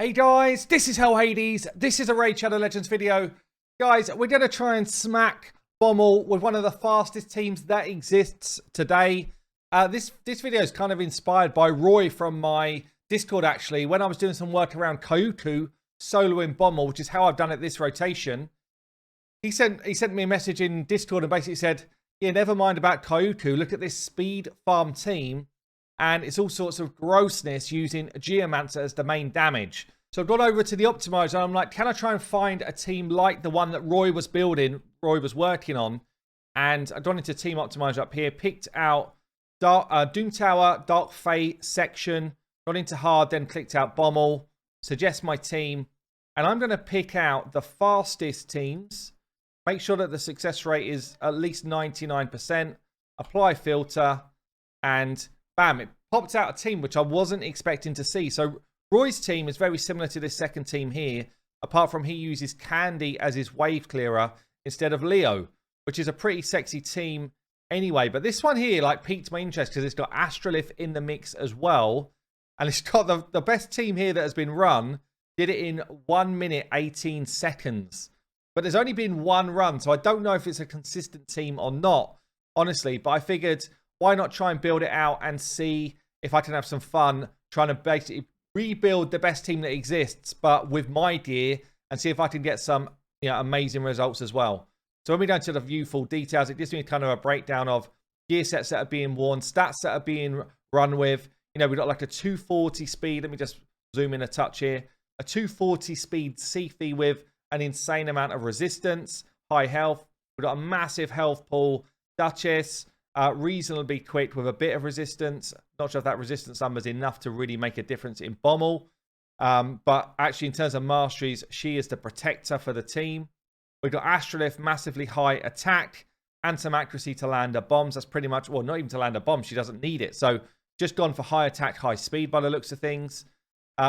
Hey guys, this is Hell Hades. This is a Raid Shadow Legends video. Guys, we're going to try and smack Bommal with one of the fastest teams that exists today. This video is kind of inspired by Roy from my Discord, actually. When I was doing some work around Kyuku, soloing Bommal, which is how I've done it this rotation. He sent me a message in Discord and basically said, yeah, never mind about Kyuku. Look at this speed farm team. And it's all sorts of grossness using Geomancer as the main damage. So I've gone over to the optimiser and I'm like, can I try and find a team like the one that Roy was building, Roy was working on? And I've gone into team optimiser up here, picked out Doom Tower, Dark Fate section, gone into hard, then clicked out Bommal, suggest my team. And I'm going to pick out the fastest teams, make sure that the success rate is at least 99%, apply filter, and bam, it popped out a team which I wasn't expecting to see. So Roy's team is very similar to this second team here, apart from he uses Candy as his wave clearer instead of Leo, which is a pretty sexy team anyway. But this one here like piqued my interest because it's got Astrolith in the mix as well. And it's got the best team here that has been run, did it in 1 minute, 18 seconds. But there's only been one run, so I don't know if it's a consistent team or not, honestly. But I figured, why not try and build it out and see if I can have some fun trying to basically rebuild the best team that exists, but with my gear, and see if I can get some amazing results as well. So when we go into the view full details, it gives me kind of a breakdown of gear sets that are being worn, stats that are being run with. We've got like a 240 speed. Let me just zoom in a touch here. A 240 speed Siphi with an insane amount of resistance, high health. We've got a massive health pool. Duchess, reasonably quick with a bit of resistance. Not sure if that resistance number is enough to really make a difference in Bommal. But actually, in terms of masteries, she is the protector for the team. We've got Astrolith, massively high attack and some accuracy to land her bombs. That's pretty much, well, not even to land her bomb. She doesn't need it. So just gone for high attack, high speed by the looks of things.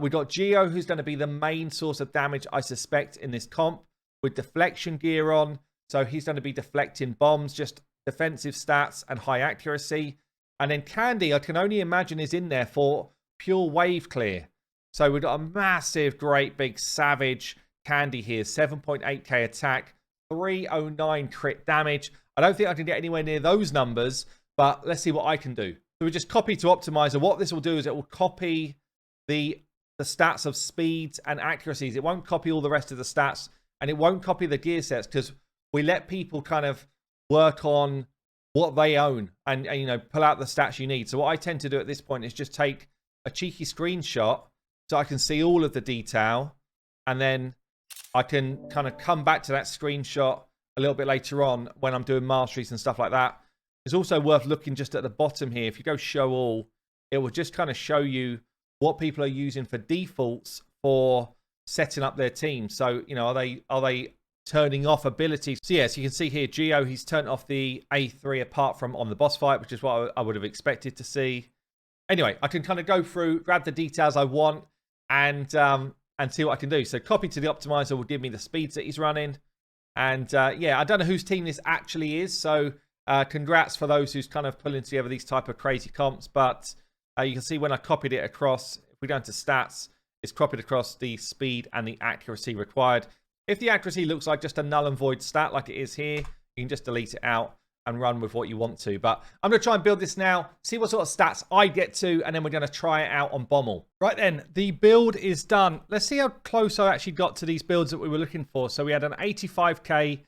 We've got Geo, who's going to be the main source of damage, I suspect, in this comp, with deflection gear on. So he's going to be deflecting bombs, just defensive stats and high accuracy. And then Candy, I can only imagine, is in there for pure wave clear. So we've got a massive, great, big, savage Candy here. 7.8k attack, 309 crit damage. I don't think I can get anywhere near those numbers, but let's see what I can do. So we just copy to optimizer. What this will do is it will copy the stats of speeds and accuracies. It won't copy all the rest of the stats, and it won't copy the gear sets because we let people kind of work on what they own and pull out the stats you need. So what I tend to do at this point is just take a cheeky screenshot so I can see all of the detail, and then I can kind of come back to that screenshot a little bit later on when I'm doing masteries and stuff like that. It's also worth looking just at the bottom here. If you go show all, it will just kind of show you what people are using for defaults for setting up their team. So, are they turning off abilities? So yes, you can see here, Geo, he's turned off the A3 apart from on the boss fight, which is what I would have expected to see. Anyway, I can kind of go through, grab the details I want, and see what I can do. So copy to the optimizer will give me the speeds that he's running. And yeah, I don't know whose team this actually is. So congrats for those who's kind of pulling together these type of crazy comps. But you can see when I copied it across, if we go into stats, it's copied across the speed and the accuracy required. If the accuracy looks like just a null and void stat like it is here, you can just delete it out and run with what you want to. But I'm going to try and build this now, see what sort of stats I get to, and then we're going to try it out on Bommal. Right then, the build is done. Let's see how close I actually got to these builds that we were looking for. So we had an 85k,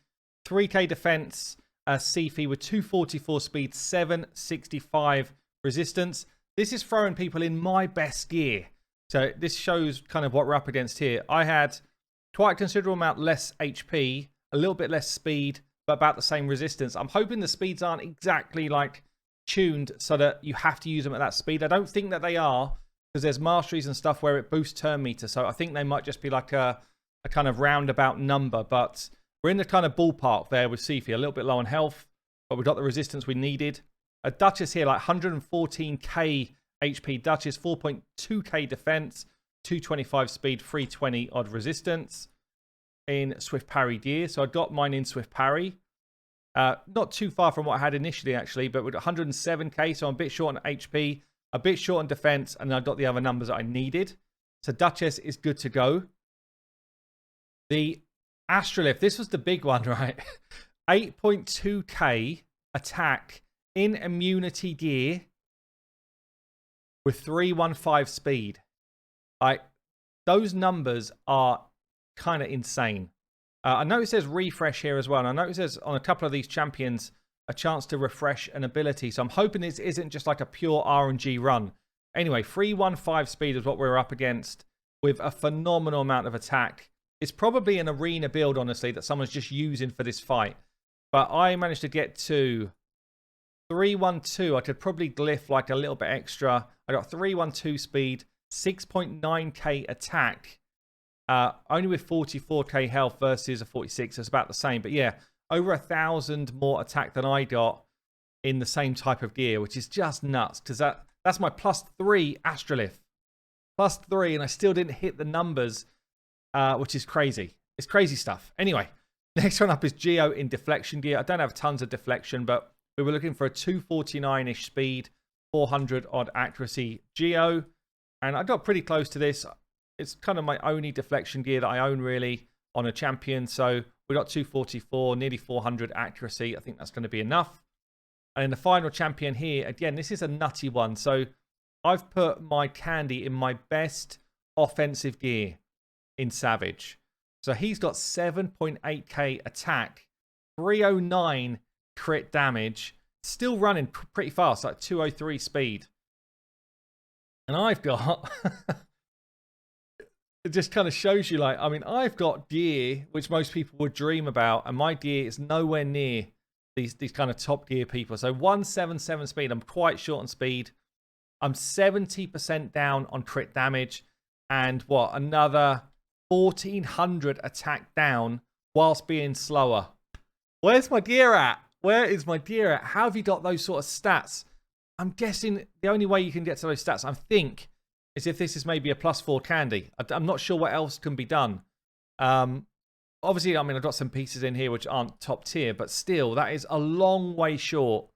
3k defense, Siphi with 244 speed, 765 resistance. This is throwing people in my best gear. So this shows kind of what we're up against here. I had quite a considerable amount less HP, a little bit less speed, but about the same resistance. I'm hoping the speeds aren't exactly like tuned so that you have to use them at that speed. I don't think that they are, because there's masteries and stuff where it boosts turn meter. So I think they might just be like a kind of roundabout number. But we're in the kind of ballpark there with Siphi. A little bit low on health, but we got the resistance we needed. A Duchess here, like 114k HP Duchess, 4.2k defense, 225 speed, 320 odd resistance in Swift Parry gear. So I got mine in Swift Parry. Not too far from what I had initially, actually, but with 107k, so I'm a bit short on HP, a bit short on defense, and I got the other numbers that I needed. So Duchess is good to go. The Astrolith, this was the big one, right? 8.2k attack in immunity gear with 315 speed. Like, those numbers are kind of insane. I know it says refresh here as well, and I know it says on a couple of these champions a chance to refresh an ability. So I'm hoping this isn't just like a pure RNG run. Anyway, 315 speed is what we're up against with a phenomenal amount of attack. It's probably an arena build, honestly, that someone's just using for this fight. But I managed to get to 312. I could probably glyph like a little bit extra. I got 312 speed, 6.9k attack. Only with 44k health versus a 46. It's about the same. But yeah, over 1,000 more attack than I got in the same type of gear, which is just nuts. Because that's my +3 Astrolith. +3, and I still didn't hit the numbers, which is crazy. It's crazy stuff. Anyway, next one up is Geo in deflection gear. I don't have tons of deflection, but we were looking for a 249-ish speed, 400 odd accuracy Geo. And I got pretty close to this. It's kind of my only deflection gear that I own really on a champion. So we got 244, nearly 400 accuracy. I think that's going to be enough. And in the final champion here, again, this is a nutty one. So I've put my Candy in my best offensive gear in Savage. So he's got 7.8k attack, 309 crit damage, still running pretty fast, like 203 speed. And I've got... It just kind of shows you, like, I mean, I've got gear which most people would dream about, and my gear is nowhere near these kind of top gear people. So 177 speed, I'm quite short on speed. I'm 70% down on crit damage, and what, another 1,400 attack down whilst being slower. Where's my gear at? Where is my gear at? How have you got those sort of stats? I'm guessing the only way you can get to those stats, I think, is if this is maybe a +4 Candy. I'm not sure what else can be done. Obviously, I mean, I've got some pieces in here which aren't top tier, but still, that is a long way short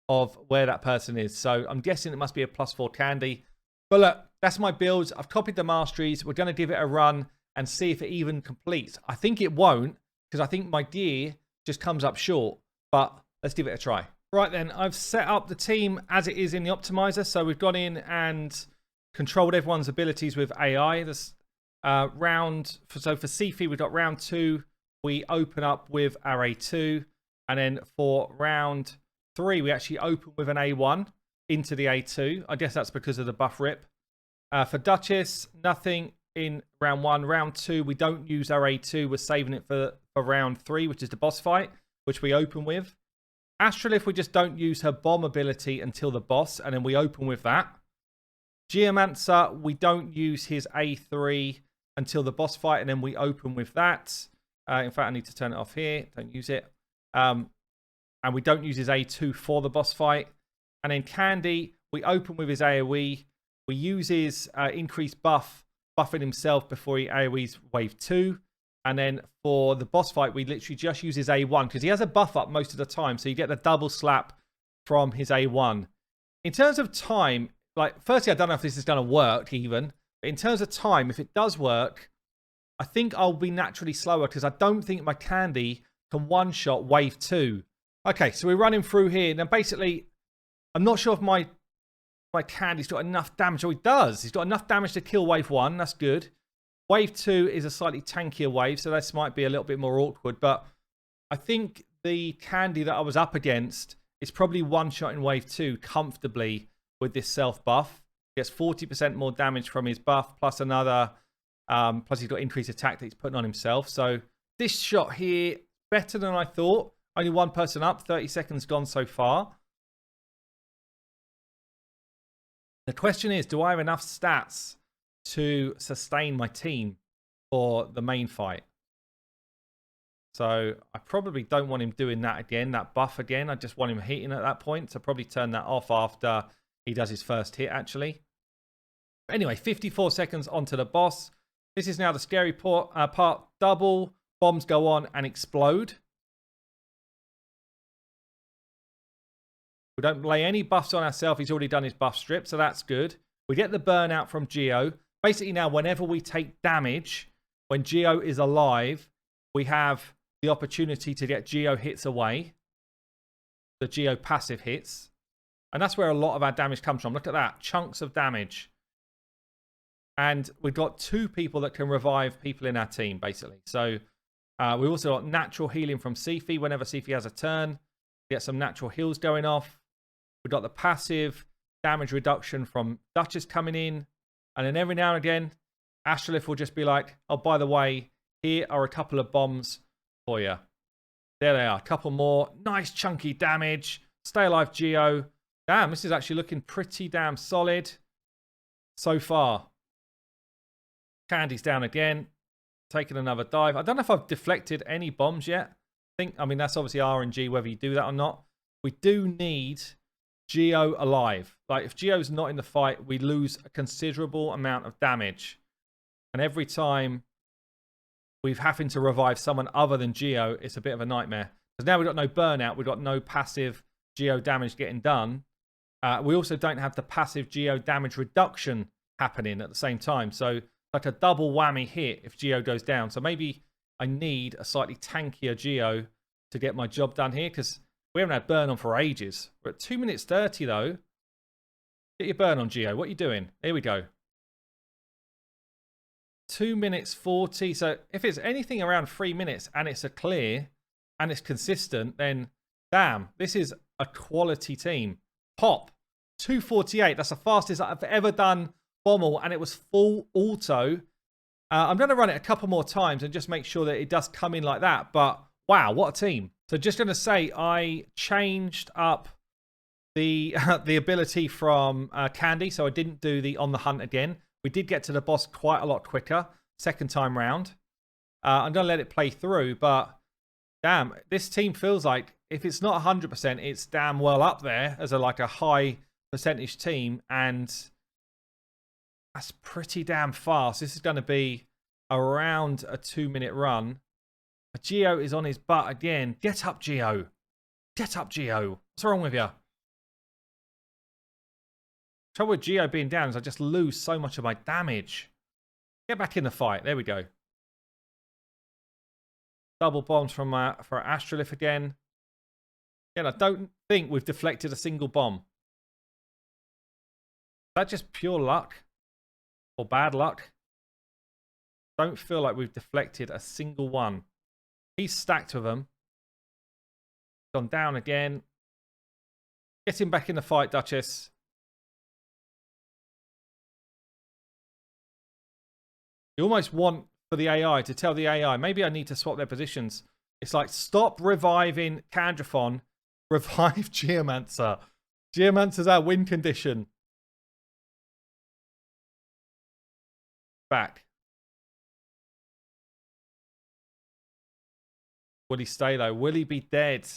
of where that person is. So I'm guessing it must be a +4 Candy. But look, that's my builds. I've copied the masteries. We're going to give it a run and see if it even completes. I think it won't, because I think my gear just comes up short. But let's give it a try. Right then, I've set up the team as it is in the optimizer. So we've gone in and controlled everyone's abilities with AI. This so for Sifi, we've got round 2. We open up with our A2. And then for round 3, we actually open with an A1 into the A2. I guess that's because of the buff rip. For Duchess, nothing in round 1. Round 2, we don't use our A2. We're saving it for round 3, which is the boss fight, which we open with. Astrolith, we just don't use her bomb ability until the boss, and then we open with that. Geomancer, we don't use his A3 until the boss fight, and then we open with that. In fact, I need to turn it off here. Don't use it. And we don't use his A2 for the boss fight. And then Candy, we open with his AoE. We use his increased buff, buffing himself before he AoEs wave 2. And then for the boss fight, we literally just use his A1 because he has a buff up most of the time. So you get the double slap from his A1. In terms of time, like, firstly, I don't know if this is going to work even. But in terms of time, if it does work, I think I'll be naturally slower because I don't think my Candy can one-shot wave 2. Okay, so we're running through here. Now, basically, I'm not sure if my Candy's got enough damage. Oh, he does. He's got enough damage to kill wave 1. That's good. Wave 2 is a slightly tankier wave, so this might be a little bit more awkward. But I think the Candy that I was up against is probably one-shot in wave 2 comfortably with this self-buff. Gets 40% more damage from his buff, plus another... plus he's got increased attack that he's putting on himself. So this shot here, better than I thought. Only one person up, 30 seconds gone so far. The question is, do I have enough stats to sustain my team for the main fight? So I probably don't want him doing that again, that buff again. I just want him hitting at that point. So probably turn that off after he does his first hit, actually. Anyway, 54 seconds onto the boss. This is now the scary part. Double bombs go on and explode. We don't lay any buffs on ourselves. He's already done his buff strip, so that's good. We get the burnout from Geo. basically now whenever we take damage, when Geo is alive, we have the opportunity to get Geo hits away. The Geo passive hits. And that's where a lot of our damage comes from. Look at that. Chunks of damage. And we've got 2 people that can revive people in our team, basically. So we also got natural healing from Sifi. Whenever Sifi has a turn, we get some natural heals going off. We've got the passive damage reduction from Duchess coming in. And then every now and again, Astrolith will just be like, oh, by the way, here are a couple of bombs for you. There they are. A couple more. Nice chunky damage. Stay alive, Geo. Damn, this is actually looking pretty damn solid so far. Candy's down again. Taking another dive. I don't know if I've deflected any bombs yet. I mean, that's obviously RNG, whether you do that or not. We do need Geo alive. Like, if Geo's not in the fight, we lose a considerable amount of damage. And every time we've having to revive someone other than Geo, it's a bit of a nightmare. Because now we've got no burnout. We've got no passive Geo damage getting done. We also don't have the passive Geo damage reduction happening at the same time. So, like a double whammy hit if Geo goes down. So maybe I need a slightly tankier Geo to get my job done here, because we haven't had burn on for ages. We're at 2 minutes 30 though. Get your burn on, Geo. What are you doing? Here we go. 2 minutes 40. So if it's anything around 3 minutes and it's a clear and it's consistent, then damn, this is a quality team. Pop. 248. That's the fastest I've ever done Bommal, and it was full auto. I'm going to run it a couple more times and just make sure that it does come in like that. But wow, what a team. So just going to say, I changed up the ability from Candy, so I didn't do the on the hunt again. We did get to the boss quite a lot quicker second time round. I'm going to let it play through, but damn, this team feels like if it's not 100%, it's damn well up there as like a high percentage team, and that's pretty damn fast. This is going to be around a 2-minute run. Geo is on his butt again. Get up, Geo. Get up, Geo. What's wrong with you? Trouble with Geo being down is I just lose so much of my damage. Get back in the fight. There we go. Double bombs from for Astrolith again. Again, I don't think we've deflected a single bomb. Is that just pure luck? Or bad luck? Don't feel like we've deflected a single one. He's stacked with them. Gone down again. Get him back in the fight, Duchess. You almost want for the AI to tell the AI, maybe I need to swap their positions. It's like, stop reviving Candrathon. Revive Geomancer. Geomancer's our win condition. Back. Will he stay though? Will he be dead?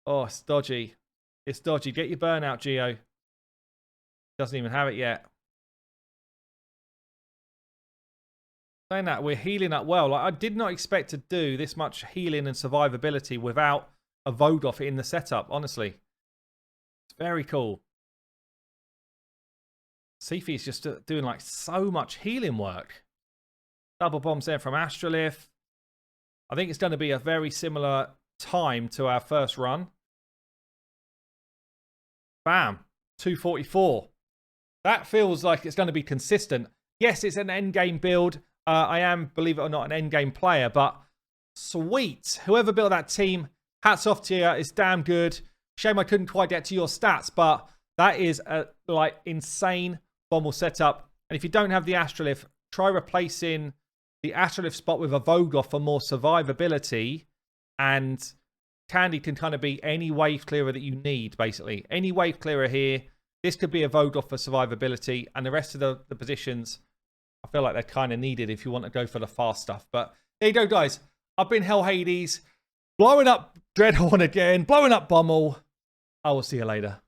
Oh, it's dodgy. It's dodgy. Get your burnout, Geo. Doesn't even have it yet. Saying that, we're healing up well. Like, I did not expect to do this much healing and survivability without a Vogoth in the setup, honestly. It's very cool. Sifi is just doing like so much healing work. Double bombs there from Astrolith. I think it's going to be a very similar time to our first run. Bam. 244. That feels like it's going to be consistent. Yes, it's an endgame build. I am, believe it or not, an endgame player, but sweet. Whoever built that team, hats off to you. It's damn good. Shame I couldn't quite get to your stats, but that is a like insane Bommal setup. And if you don't have the Astrolith, try replacing the Astrolith spot with a Vogoth for more survivability, and Candy can kind of be any wave clearer that you need, basically. Any wave clearer here. This could be a Vogoth for survivability, and the rest of the positions, I feel like they're kind of needed if you want to go for the fast stuff. But there you go, guys. I've been Hell Hades, blowing up Dreadhorn again, blowing up Bommal. I will see you later.